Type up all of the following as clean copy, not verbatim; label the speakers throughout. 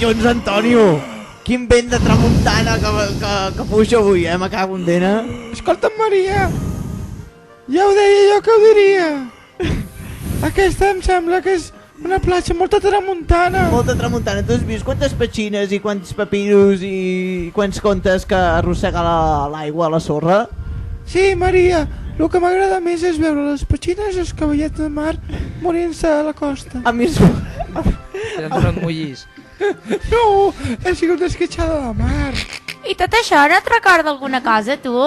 Speaker 1: collons, Antonio! Quin vent de tramuntana que puja avui, me cago en dena.
Speaker 2: Escolta'm, Maria, ja ho deia jo que ho diria. Aquesta em sembla que és una platja molta tramuntana.
Speaker 1: Molta tramuntana. Tu has vist quantes petxines i quants papiros i quants contes que arrossega l'aigua a la sorra?
Speaker 2: Sí, Maria, el que m'agrada més és veure les petxines i els cavallets de mar morint-se a la costa.
Speaker 1: A mi...
Speaker 3: No et mullis.
Speaker 2: No, he sigut esquitxada de la mar.
Speaker 4: I tot això no et recorda alguna cosa, tu?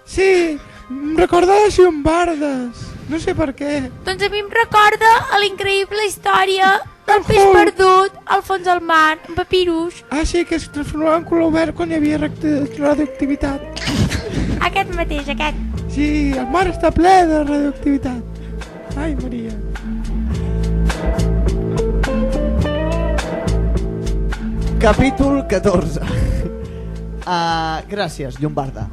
Speaker 2: Sí, em recorda les llombardes. No sé per què.
Speaker 4: Doncs a mi em recorda a l'increïble història del peix perdut al fons del mar, en papirus.
Speaker 2: Ah, sí, que es transformava en color verd quan hi havia radioactivitat.
Speaker 4: Aquest mateix, aquest.
Speaker 2: Sí, el mar està ple de radioactivitat. Ai, Maria.
Speaker 1: Capítol 14. Gràcies, Llombarda.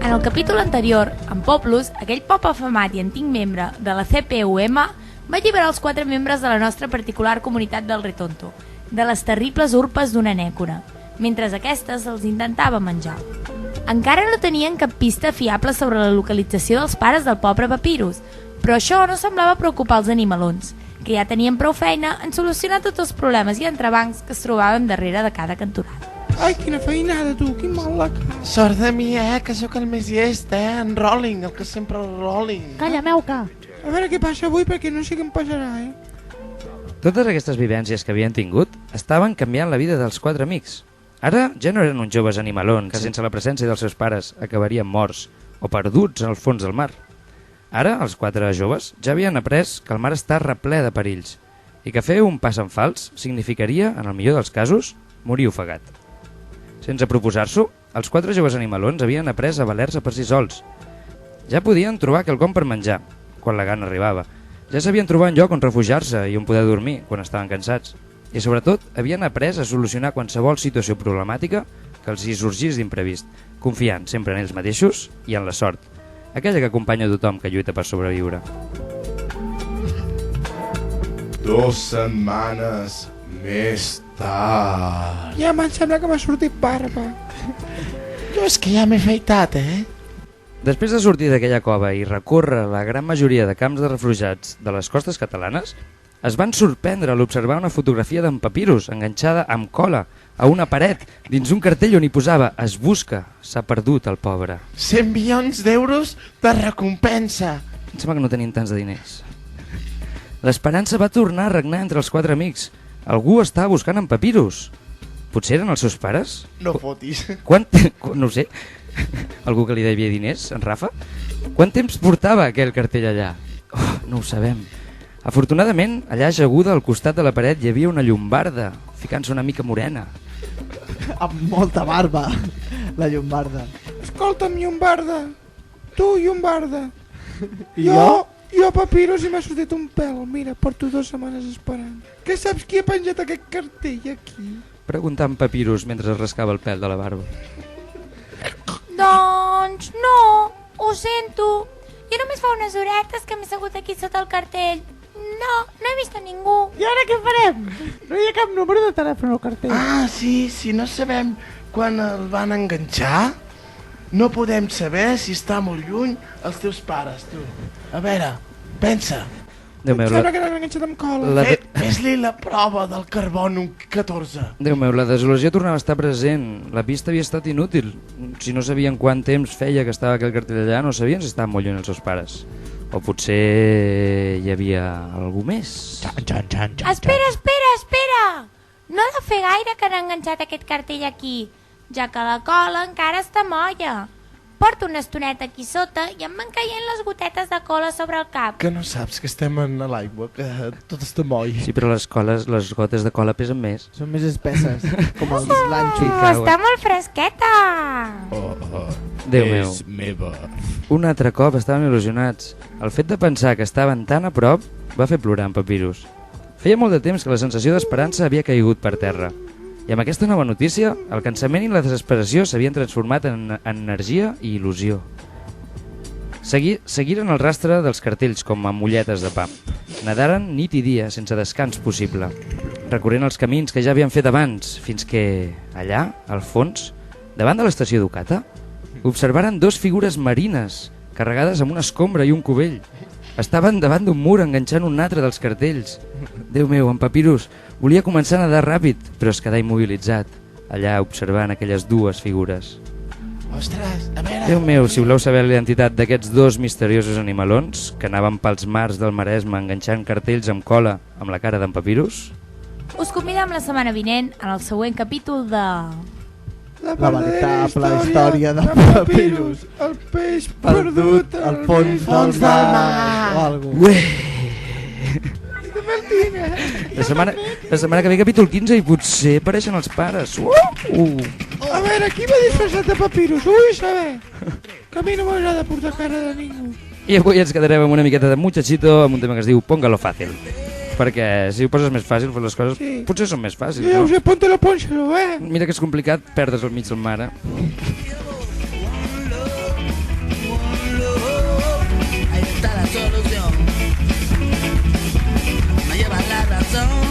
Speaker 4: En el capítol anterior, en Poplus, aquell pop afamat i antic membre de la CPUM, va alliberar els 4 membres de la nostra particular comunitat del Retonto, de les terribles urpes d'una nècora, mentre aquestes els intentava menjar. Encara no tenien cap pista fiable sobre la localització dels pares del pobre Papirus, però això no semblava preocupar els animalons, que ja tenien prou feina en solucionar tots els problemes i entrebancs que es trobaven darrere de cada cantonada.
Speaker 2: Ai, quina feinada, tu, quin mal la cara.
Speaker 5: Sort de mi, que sóc el més llest, en Rolling, el que sempre el Rolling.
Speaker 6: Calla, Meuca.
Speaker 2: A veure què passa avui, perquè no sé què em passarà,
Speaker 3: Totes aquestes vivències que havien tingut estaven canviant la vida dels 4 amics. Ara ja no eren uns joves animalons que sense la presència dels seus pares acabarien morts o perduts al fons del mar. Ara els 4 joves ja havien après que el mar està replè de perills i que fer un pas en fals significaria, en el millor dels casos, morir ofegat. Sense proposar-s'ho, els 4 joves animalons havien après a valer-se per si sols. Ja podien trobar quelcom per menjar, quan la gana arribava. Ja sabien trobar un lloc on refugiar-se i on poder dormir quan estaven cansats. I sobretot, havien après a solucionar qualsevol situació problemàtica que els hi sorgís d'imprevist, confiant sempre en ells mateixos i en la sort, aquella que acompanya tothom que lluita per sobreviure.
Speaker 5: 2 setmanes més tard.
Speaker 2: Ja em sembla que m'ha sortit barba.
Speaker 5: Jo és que ja m'he feitat,
Speaker 3: Després de sortir d'aquella cova i recórrer la gran majoria de camps de refugiats de les costes catalanes, es van sorprendre a l'observar una fotografia d'en Papirus enganxada amb cola a una paret dins un cartell on hi posava «Es busca, s'ha perdut el pobre».
Speaker 5: 100 milions d'euros de recompensa.
Speaker 3: Em sembla que no tenien tants de diners. L'esperança va tornar a regnar entre els 4 amics. Algú estava buscant en Papirus. Potser eren els seus pares?
Speaker 5: No fotis.
Speaker 3: No ho sé. Algú que li devia diners, en Rafa? Quant temps portava aquell cartell allà? Oh, no ho sabem. Afortunadament, allà ajaguda al costat de la paret hi havia una llombarda, ficant-se una mica morena.
Speaker 1: Amb molta barba, la Llombarda.
Speaker 2: Escolta'm, Llombarda. Tu, Llombarda.
Speaker 1: I jo?
Speaker 2: Jo, Papirus, i m'ha sortit un pèl. Mira, porto 2 setmanes esperant. Que saps qui ha penjat aquest cartell aquí?
Speaker 3: Preguntant Papirus mentre es rascava el pèl de la barba.
Speaker 4: Doncs no, ho sento. Jo només fa unes horetes que m'he assegut aquí sota el cartell. No he vist a ningú.
Speaker 6: I ara què farem? No hi ha cap número de telèfon al cartell.
Speaker 5: Ah, sí, si no sabem quan el van enganxar, no podem saber si està molt lluny els teus pares, tu. A veure, pensa.
Speaker 3: Déu meu,
Speaker 2: Sembla que l'han enganxat amb cola.
Speaker 5: Fes-li la prova del carboni 14.
Speaker 3: Déu meu, la desolació tornava a estar present. La pista havia estat inútil. Si no sabien quant temps feia que estava aquell cartell allà, no sabien si estaven molt lluny els seus pares. O potser hi havia algú més.
Speaker 4: Espera! No ha de fer gaire que han enganxat aquest cartell aquí, ja que la cola encara està molla. Porto una estoneta aquí sota i em van caient les gotetes de cola sobre el cap.
Speaker 5: Que no saps que estem a l'aigua, que tot està moll.
Speaker 3: Sí, però les gotes de cola pesen més.
Speaker 1: Són més espesses, com els lanxos.
Speaker 4: Està molt fresqueta!
Speaker 3: Déu meu.
Speaker 5: És meva.
Speaker 3: Un altre cop estaven il·lusionats. El fet de pensar que estaven tan a prop va fer plorar en Papirus. Feia molt de temps que la sensació d'esperança havia caigut per terra. I amb aquesta nova notícia, el cansament i la desesperació s'havien transformat en energia i il·lusió. Seguiren el rastre dels cartells com a molletes de pa. Nedaren nit i dia sense descans possible. recorrent els camins que ja havien fet abans, fins que allà, al fons, davant de l'estació d'Ocata, observaren 2 figures marines carregades amb una escombra i un cubell. Estaven davant d'un mur enganxant un altre dels cartells. Déu meu, en Papirus volia començar a nedar ràpid, però es quedà immobilitzat, allà observant aquelles 2 figures.
Speaker 5: Ostres, a veure...
Speaker 3: Déu meu, si voleu saber la identitat d'aquests 2 misteriosos animalons que anaven pels mars del Maresme enganxant cartells amb cola amb la cara d'en Papirus,
Speaker 4: Us convidem la setmana vinent en el següent capítol de...
Speaker 1: La veritable història de Papirus,
Speaker 2: el peix
Speaker 1: perdut al fons del mar. O algo.
Speaker 3: La setmana que ve capítol 15 i potser apareixen els pares.
Speaker 2: A veure, qui va disfressat de Papirus? Ui, saber. Que a mi no m'agrada portar cara de ningú.
Speaker 3: I avui ens quedarem amb una miqueta de muchachito amb un tema que es diu Póngalo fàcil. Perquè si ho poses més fàcil, pues les coses potser són més fàcils,
Speaker 2: Ja
Speaker 3: no?
Speaker 2: ho sé, póntelo, pónselo,
Speaker 3: Mira que és complicat perdre's al mig del mar,
Speaker 7: Ahí está la solución. Me lleva la razón.